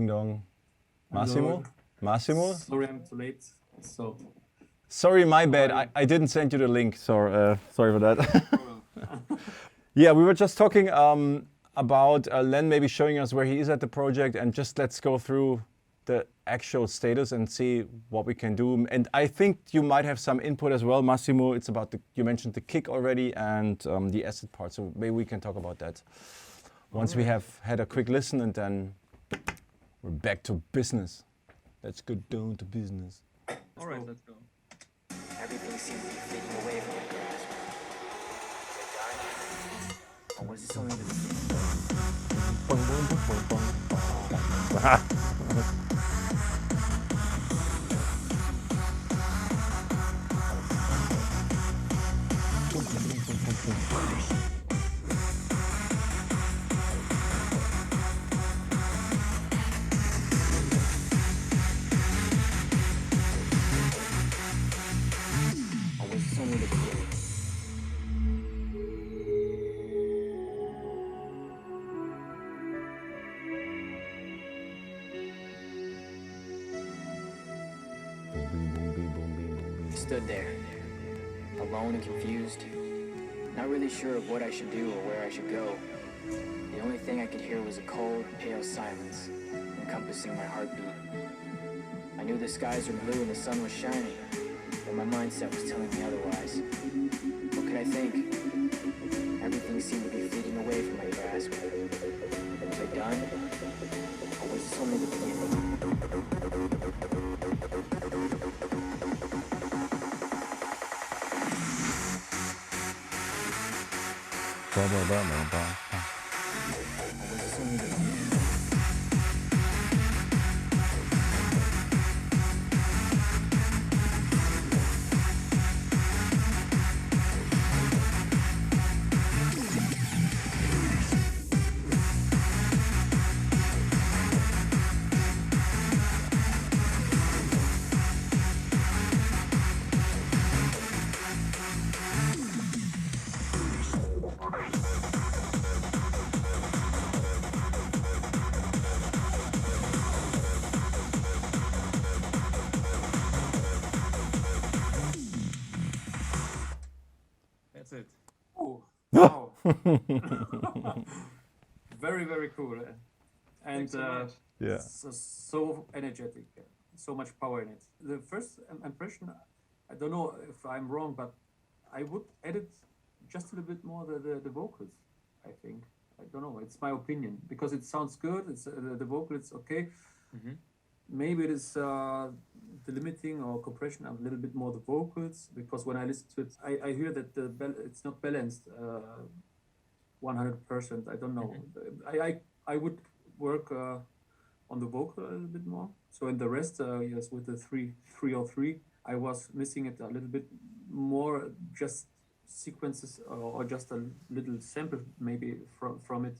Ding dong. Hello. Massimo? Sorry, I'm too late. So, Sorry, my how bad. are you? I didn't send you the link. Sorry for that. Problem. Yeah, we were just talking about Len maybe showing us where he is at the project, and just let's go through the actual status and see what we can do. And I think you might have some input as well, Massimo. It's about you mentioned the kick already and the acid part. So maybe we can talk about that once we have had a quick listen, and then we're back to business. Let's go down to business. All right, let's go. Everything seems to be fading away from my grasp. Or was this only the beginning? Or was this only the beginning? I stood there, alone and confused, not really sure of what I should do or where I should go. The only thing I could hear was a cold, pale silence encompassing my heartbeat. I knew the skies were blue and the sun was shining, but my mindset was telling me otherwise. What could I think? Everything seemed to be fading away from my grasp. Was I done? Or was this only the beginning? Or was this only the beginning? That's it. Oh, wow. Very, very cool. And Thanks so much. Yeah. so energetic. So much power in it. The first impression, I don't know if I'm wrong, but I would edit just a little bit more the vocals, I think. I don't know. It's my opinion because it sounds good. It's the vocal. It's okay. Mhm. Maybe it is the limiting or compression a little bit more the vocals, because when I listen to it, I hear that it's not balanced 100%. I don't know. I would work on the vocal a little bit more. So in the rest, yes, with the 303, I was missing it a little bit more, just sequences or just a little sample maybe from it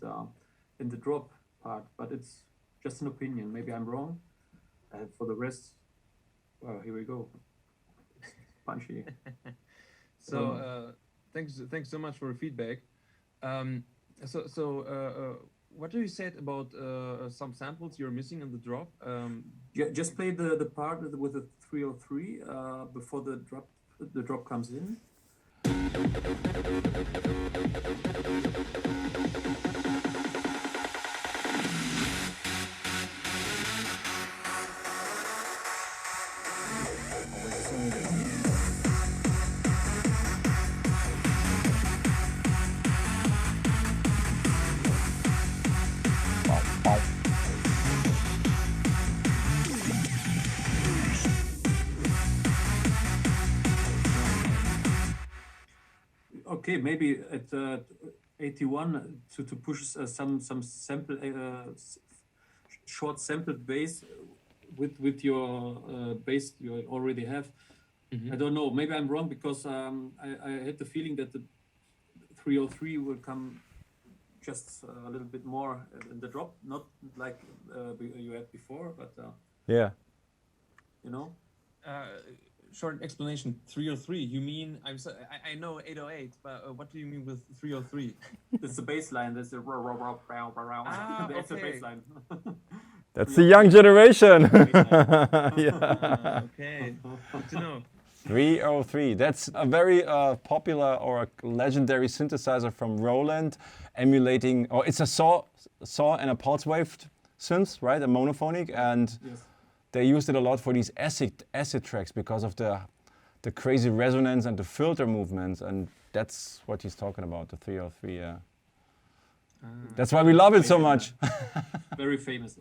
in the drop part. But it's just an opinion. Maybe I'm wrong. And for the rest, well, here we go. Punchy. So thanks so much for the feedback. What do you said about some samples you're missing in the drop? Yeah, just play the part with the 303 before the drop comes in. Or was this only the beginning? Okay, maybe at 81 to push some sample short sampled bass with your bass you already have. I don't know. Maybe I'm wrong because I had the feeling that the 303 will come just a little bit more in the drop, not like you had before, but Yeah. you know. Short explanation. 303. You mean I know 808, but what do you mean with 303? It's the bass line. That's the Ah, that's the okay. bass line. That's the young generation. Ah, okay, good to know. 303. That's a very popular or a legendary synthesizer from Roland, emulating, or it's a saw and a pulse wave synth, right? A monophonic, and Yes. they used it a lot for these acid tracks because of the crazy resonance and the filter movements, and that's what he's talking about, the 303. Yeah. That's why we love it so much. Very famous.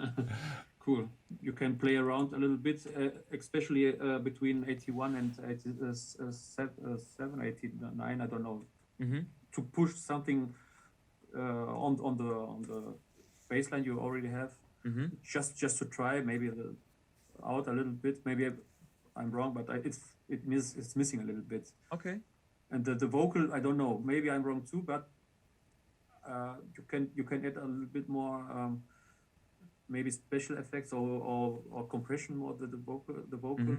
Cool. You can play around a little bit, especially between 81 and 87, 89. I don't know. Mm-hmm. To push something on the baseline you already have. Mm-hmm. Just to try maybe out a little bit. Maybe I'm wrong, but it's missing a little bit. Okay. And the vocal, I don't know. Maybe I'm wrong too, but you can add a little bit more, maybe special effects or compression more the vocal. Mm-hmm.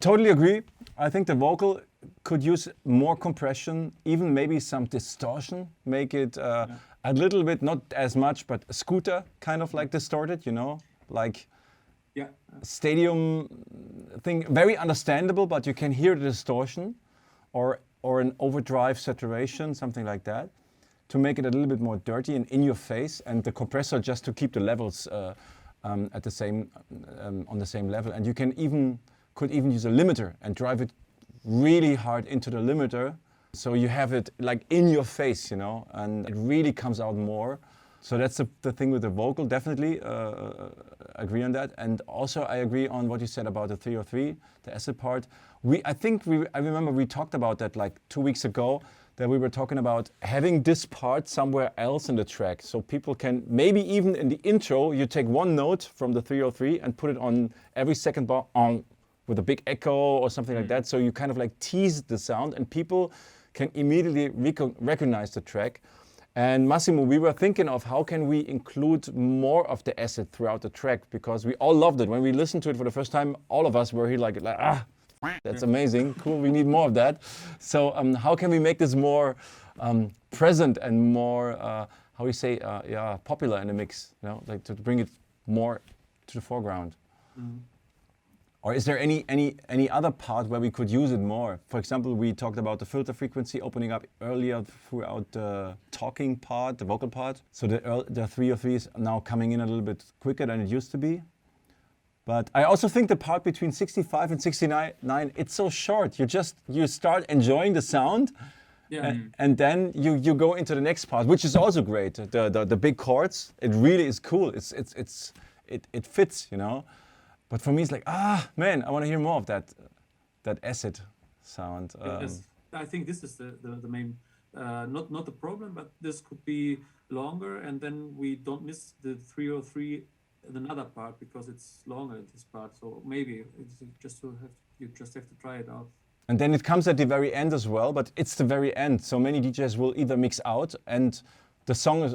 Totally agree. I think the vocal could use more compression, even maybe some distortion, make it a little bit, not as much, but scooter kind of like distorted, you know, like Yeah. stadium thing, very understandable, but you can hear the distortion or an overdrive saturation, something like that, to make it a little bit more dirty and in your face, and the compressor just to keep the levels at the same on the same level. And you could even use a limiter and drive it really hard into the limiter, so you have it like in your face, you know, and it really comes out more. So that's the thing with the vocal. Definitely agree on that. And also I agree on what you said about the 303, the acid part. I remember we talked about that like 2 weeks ago, that we were talking about having this part somewhere else in the track. So people can, maybe even in the intro, you take one note from the 303 and put it on every second bar on with a big echo or something like that. So you kind of like tease the sound and people can immediately recognize the track. And Massimo, we were thinking of how can we include more of the acid throughout the track, because we all loved it. When we listened to it for the first time, all of us were here like that's amazing, cool, we need more of that. So how can we make this more present and more, how we say, popular in the mix, you know, like to bring it more to the foreground? Mm-hmm. Or is there any other part where we could use it more? For example, we talked about the filter frequency opening up earlier throughout the talking part, the vocal part. So the 303 is now coming in a little bit quicker than it used to be. But I also think the part between 65 and 69, it's so short. You start enjoying the sound, and then you go into the next part, which is also great. The big chords, it really is cool. It fits, you know. But for me, it's like, man, I want to hear more of that acid sound. Yes. I think this is the main, not the problem, but this could be longer, and then we don't miss the 303 in another part because it's longer this part. So maybe it's you just have to try it out. And then it comes at the very end as well, but it's the very end. So many DJs will either mix out and the song is,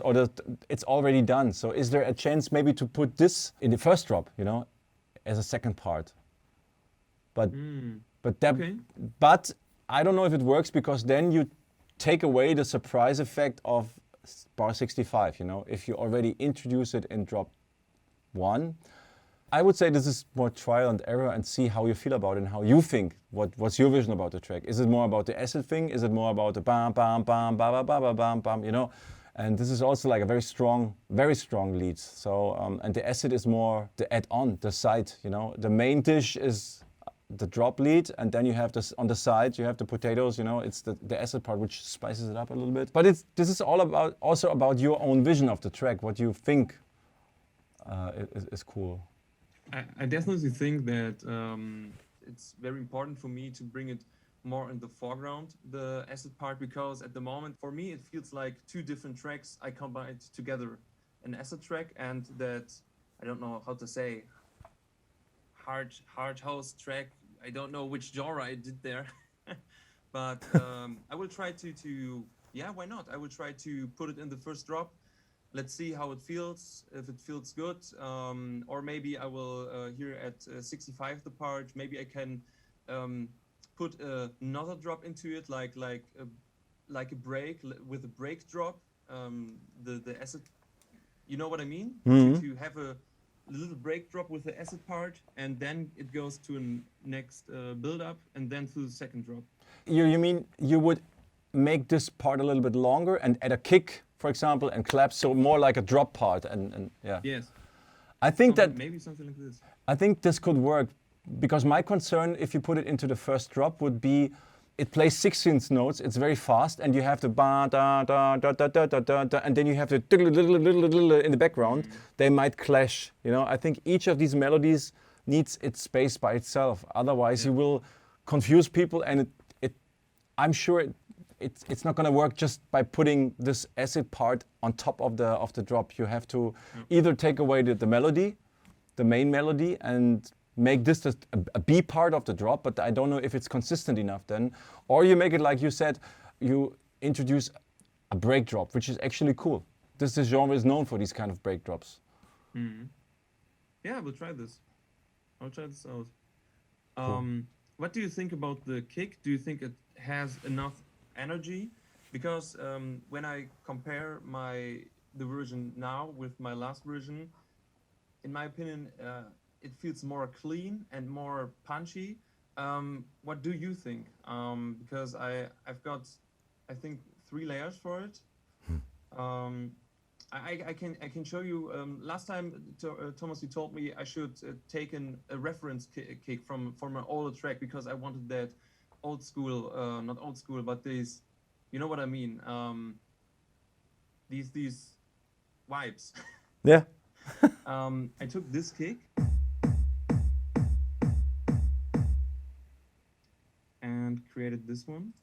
it's already done. So is there a chance maybe to put this in the first drop, you know, as a second part? But I don't know if it works, because then you take away the surprise effect of bar 65, you know, if you already introduce it in drop 1. I would say this is more trial and error and see how you feel about it and how you think. What's your vision about the track? Is it more about the acid thing? Is it more about the bam, bam, bam, ba, ba, ba, ba, bam, bam, you know? And this is also like a very strong lead. So, and the acid is more the add-on, the side, you know? The main dish is the drop lead, and then you have this on the side, you have the potatoes, you know? It's the acid part which spices it up a little bit. But this is all about your own vision of the track, what you think is cool. I definitely think that it's very important for me to bring it more in the foreground, the acid part, because at the moment, for me, it feels like two different tracks I combined together. An acid track and that, I don't know how to say, hard house track. I don't know which genre I did there. But I will try to, why not? I will try to put it in the first drop. Let's see how it feels, if it feels good. Or maybe I will, here at 65 the part, maybe I can put another drop into it, like a break, with a break drop, the acid, you know what I mean? Mm-hmm. To have little break drop with the acid part, and then it goes to a next build up, and then to the second drop. You mean you would make this part a little bit longer and add a kick, for example, and clap, so more like a drop part, and yeah. Yes. I think that Maybe something like this. I think this could work, because my concern, if you put it into the first drop, would be it plays 16th notes. It's very fast, and you have the ba da da da da da da da, da, and then you have the in the background. They might clash. You know, I think each of these melodies needs its space by itself. Otherwise, you will confuse people, and I'm sure it's not going to work just by putting this acid part on top of the drop. You have to either take away the melody, the main melody, and make this just a B part of the drop, but I don't know if it's consistent enough then. Or you make it like you said, you introduce a break drop, which is actually cool. This genre is known for these kind of break drops. Yeah, we'll try this. I'll try this out. What do you think about the kick? Do you think it has enough energy? Because when I compare the version now with my last version, in my opinion, it feels more clean and more punchy. What do you think? Because I've got, I think, 3 layers for it. I can show you. Last time, Thomas, you told me I should take a reference kick from an older track, because I wanted that old school, not old school, but these, you know what I mean? These vibes. Yeah. I took this kick and created this one.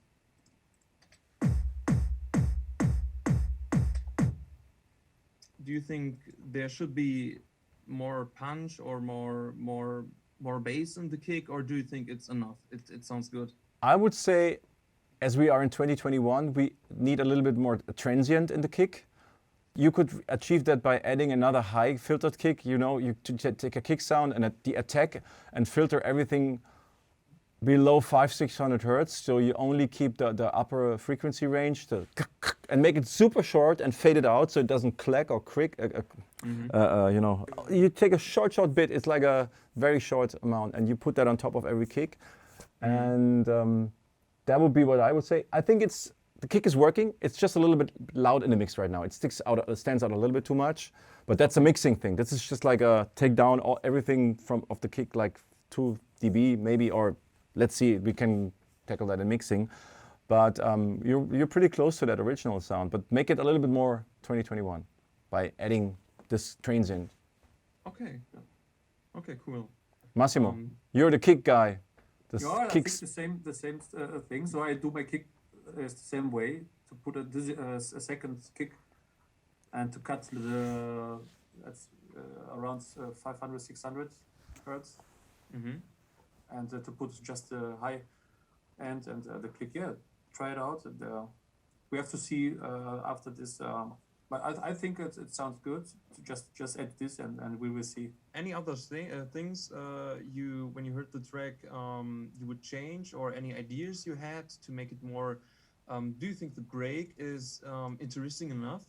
Do you think there should be more punch or more bass in the kick, or do you think it's enough? It sounds good. I would say, as we are in 2021, we need a little bit more transient in the kick. You could achieve that by adding another high filtered kick. You know, you take a kick sound and the attack and filter everything below 500-600 hertz. So you only keep the upper frequency range, and make it super short and fade it out so it doesn't clack or crick. You know, you take a short bit. It's like a very short amount, and you put that on top of every kick, and that would be what I would say. I think the kick is working. It's just a little bit loud in the mix right now. It stands out a little bit too much, but that's a mixing thing. This is just like a take down everything of the kick, like 2 dB maybe, or let's see, we can tackle that in mixing. But you're pretty close to that original sound, but make it a little bit more 2021 by adding this transient. Okay. Okay, cool. Massimo, you're the kick guy. I think the same thing. So I do my kick the same way, to put a second kick and to cut that's around 500-600 hertz, and to put just the high end and the click. Yeah, try it out, and we have to see after this. But I think it sounds good. To just add this, and we will see. Any other things when you heard the track you would change, or any ideas you had to make it more? Do you think the break is interesting enough?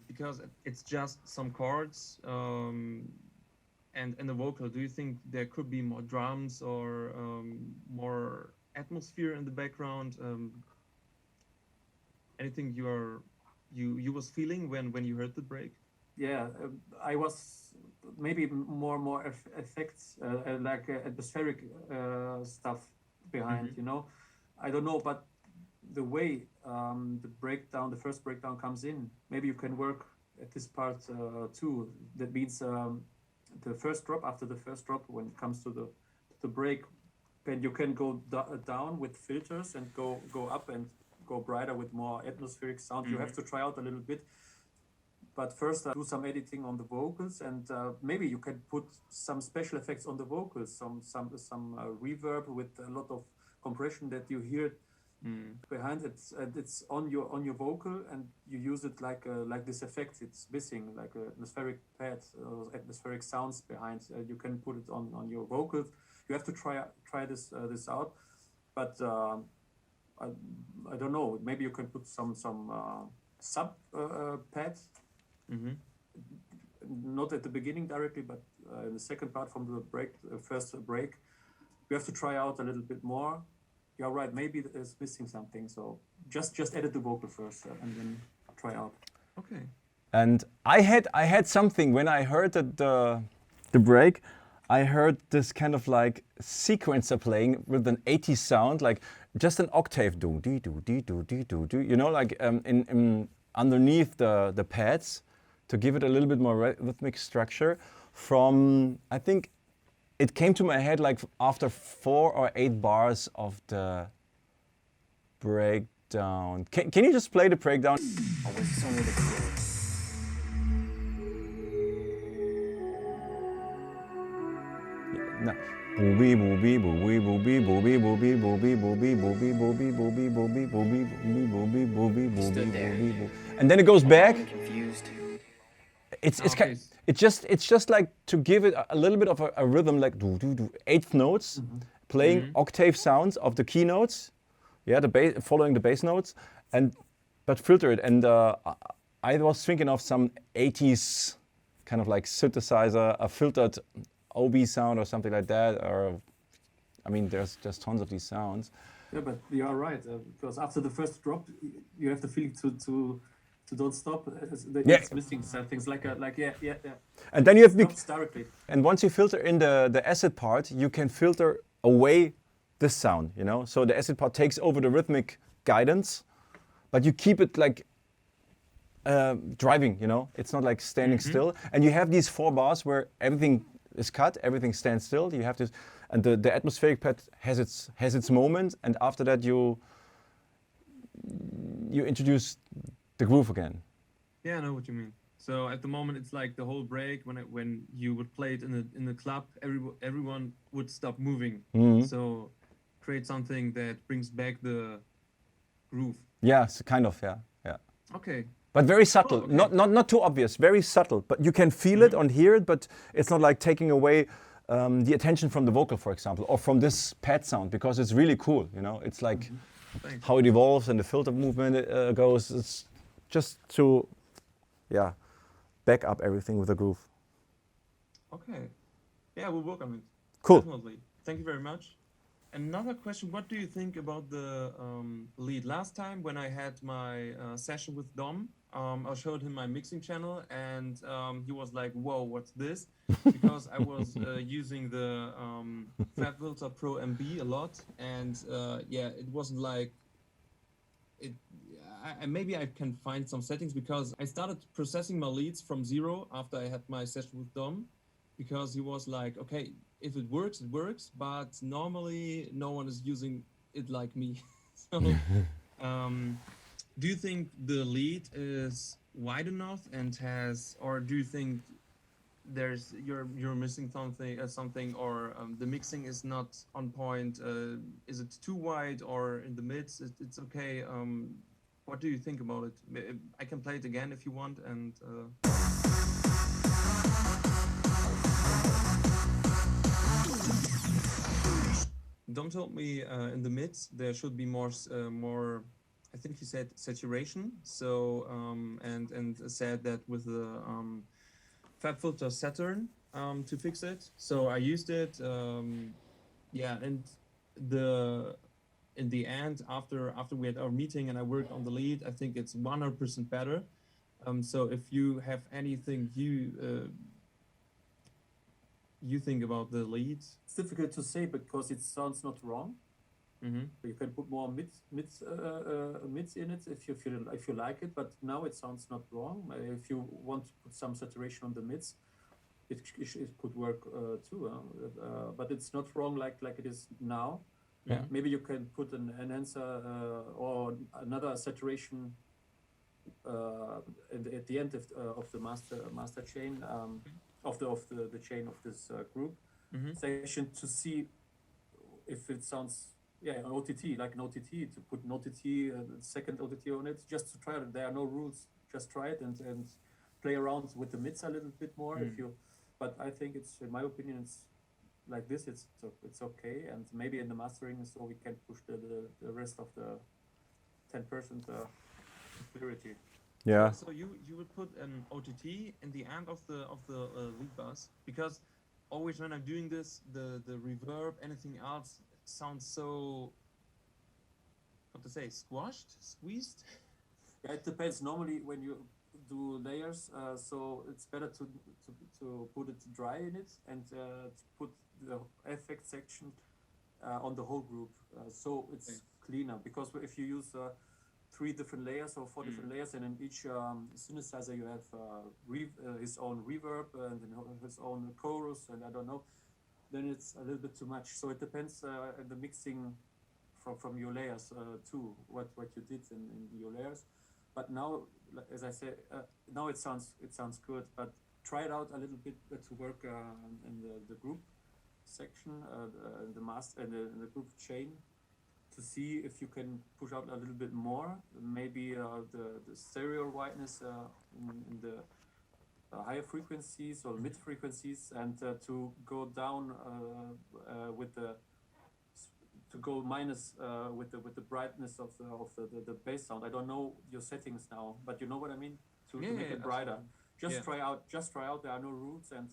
Because it's just some chords and the vocal. Do you think there could be more drums or more atmosphere in the background? Anything you was feeling when you heard the break? Yeah, I was maybe more effects, like atmospheric stuff behind. You know, I don't know, but the way the first breakdown comes in, maybe you can work at this part too. That means the first drop, after the first drop, when it comes to the break, then you can go down with filters and go up and go brighter with more atmospheric sound. You have to try out a little bit. But first, do some editing on the vocals, and maybe you can put some special effects on the vocals, some reverb with a lot of compression that you hear behind it. It's on your vocal, and you use it like this effect. It's missing, like atmospheric pads, atmospheric sounds behind. You can put it on your vocals. You have to try this out, but I don't know. Maybe you can put some sub pads. not at the beginning directly, but in the second part from the break, first break, we have to try out a little bit more. You're right, maybe it's missing something. So just edit the vocal first and then try out. Okay. And I had something when I heard the break. I heard this kind of like sequencer playing with an 80s sound, like just an octave, do dee do dee do dee do do. You know, like in underneath the pads to give it a little bit more rhythmic structure. From I think it came to my head like after 4 or 8 bars of the breakdown. Can you just play the breakdown? Or was this only the beginning? No. Booby booby booby booby booby booby booby booby booby booby booby booby booby booby booby booby Stood there. booby. And then it goes back. Alone, confused. It's Okay. it's just like to give it a little bit of a rhythm, like do do do 8th notes, playing octave sounds of the keynotes, yeah, the bass, following the bass notes, but filter it. And I was thinking of some 80s kind of like synthesizer, a filtered OB sound or something like that. Or I mean, there's just tons of these sounds. Yeah, but you are right because after the first drop, you have the feeling to don't stop. It's missing some things like yeah. And then you have Stops directly. and once you filter in the acid part, you can filter away this sound, you know. So the acid part takes over the rhythmic guidance, but you keep it like driving, you know. It's not like standing still. And you have these 4 bars where everything is cut, everything stands still. You have this, and the atmospheric pad has its moment, and after that you introduce the groove again. Yeah, I know what you mean. So at the moment, it's like the whole break when you would play it in the club, everyone would stop moving. So create something that brings back the groove. Yeah, so kind of, yeah. Okay. But very subtle, okay. not too obvious, very subtle. But you can feel it and hear it, but it's not like taking away the attention from the vocal, for example, or from this pad sound, because it's really cool, you know. It's like Thanks. how it evolves and the filter movement goes. It's just to, back up everything with a groove. Okay. Yeah, we'll work on it. Cool. Definitely. Thank you very much. Another question, what do you think about the lead? Last time when I had my session with Dom, I showed him my mixing channel and he was like, whoa, what's this? Because I was using the FabFilter Pro MB a lot and it wasn't like, maybe I can find some settings because I started processing my leads from 0 after I had my session with Dom, because he was like, okay, if it works, but normally no one is using it like me. So do you think the lead is wide enough and or do you think you're missing something or the mixing is not on point? Is it too wide or in the mids? It's okay. What do you think about it? I can play it again if you want. And Dom told me in the mids there should be more. I think he said saturation. So and said that with the FabFilter Saturn to fix it. So I used it. And in the end, after we had our meeting and I worked on the lead, I think it's 100% better. So if you have anything you think about the lead, It's difficult to say because it sounds not wrong. You can put more mids in it if you like it, but now it sounds not wrong. If you want to put some saturation on the mids, it could work too. But it's not wrong like it is now. Yeah. Maybe you can put an enhancer or another saturation at the end of the master chain of the chain of this group section to see if it sounds an OTT, like an OTT, to put an OTT, second OTT on it, just to try it. There are no rules, just try it and play around with the mids a little bit more but I think it's, in my opinion, it's like this, it's okay, and maybe in the mastering so we can push the rest of the 10% clarity. Yeah. So you would put an OTT in the end of the lead bus, because always when I'm doing this, the reverb, anything else sounds so, what to say, squeezed. Yeah, it depends. Normally, when you do layers, so it's better to put it dry in it and to put the effect section on the whole group, so it's Okay. cleaner. Because if you use 3 different layers or 4 different layers, and in each synthesizer you have his own reverb and then his own chorus, and I don't know, then it's a little bit too much. So it depends on the mixing from your layers too, what you did in your layers. But now, as I say, now it sounds good. But try it out a little bit to work in the group section, the master and the group chain, to see if you can push out a little bit more. Maybe the stereo whiteness in the higher frequencies or mid frequencies, and to go down with the to go minus with the brightness of the bass sound. I don't know your settings now, but you know what I mean. To make it brighter. Absolutely. Just try out. There are no roots, and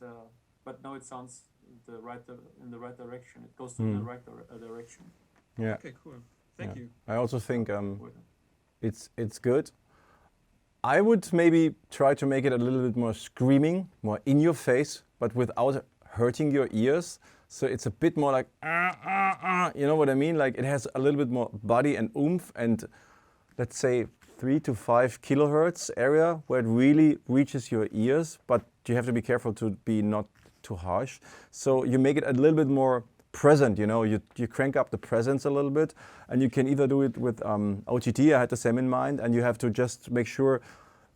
but now it sounds in the right direction. It goes in the right direction. Yeah. Okay, cool. Thank you. I also think it's good. I would maybe try to make it a little bit more screaming, more in your face, but without hurting your ears. So it's a bit more like, you know what I mean? Like it has a little bit more body and oomph, and let's say 3 to 5 kilohertz area where it really reaches your ears, but you have to be careful to be not too harsh. So you make it a little bit more present, you know, you crank up the presence a little bit, and you can either do it with OTT. I had the same in mind, and you have to just make sure,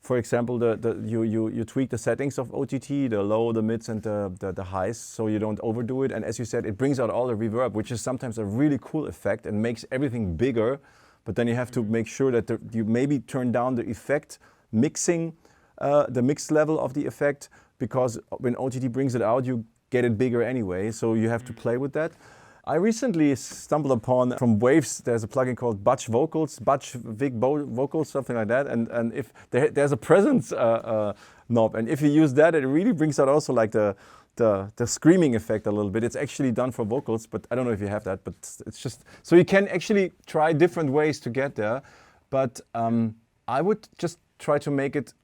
for example, you tweak the settings of OTT, the low, the mids, and the highs, so you don't overdo it. And as you said, it brings out all the reverb, which is sometimes a really cool effect and makes everything bigger. But then you have to make sure that you maybe turn down the effect mixing, the mix level of the effect, because when OTT brings it out, you get it bigger anyway, so you have to play with that. I recently stumbled upon, from Waves, there's a plugin called Butch Vocals, Vocals, something like that, and if there's a presence knob, and if you use that, it really brings out also like the screaming effect a little bit. It's actually done for vocals, but I don't know if you have that, but it's just, so you can actually try different ways to get there, but I would just try to make it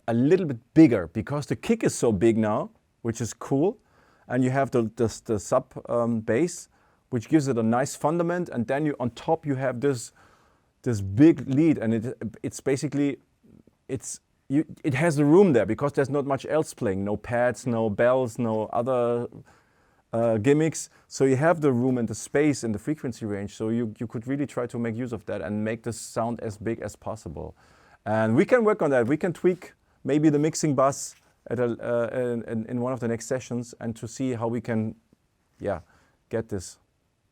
a little bit bigger, because the kick is so big now, which is cool, and you have the sub bass, which gives it a nice fundament, and then on top you have this big lead, and it's basically it has the room there because there's not much else playing, no pads, no bells, no other gimmicks. So you have the room and the space and the frequency range. So you could really try to make use of that and make the sound as big as possible. And we can work on that. We can tweak maybe the mixing bus in one of the next sessions, and to see how we can, get this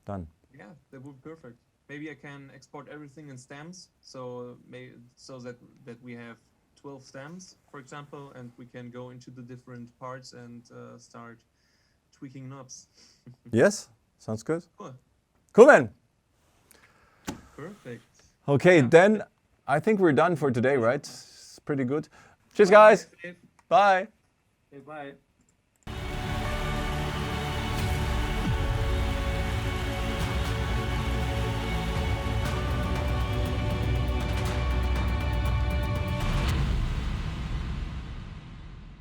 done. Yeah, that would be perfect. Maybe I can export everything in stems, so that we have 12 stems, for example, and we can go into the different parts and start tweaking knobs. Yes, sounds good. Cool. Cool, man. Perfect. Okay, then I think we're done for today, right? It's pretty good. Cheers, guys. Bye. Okay, bye.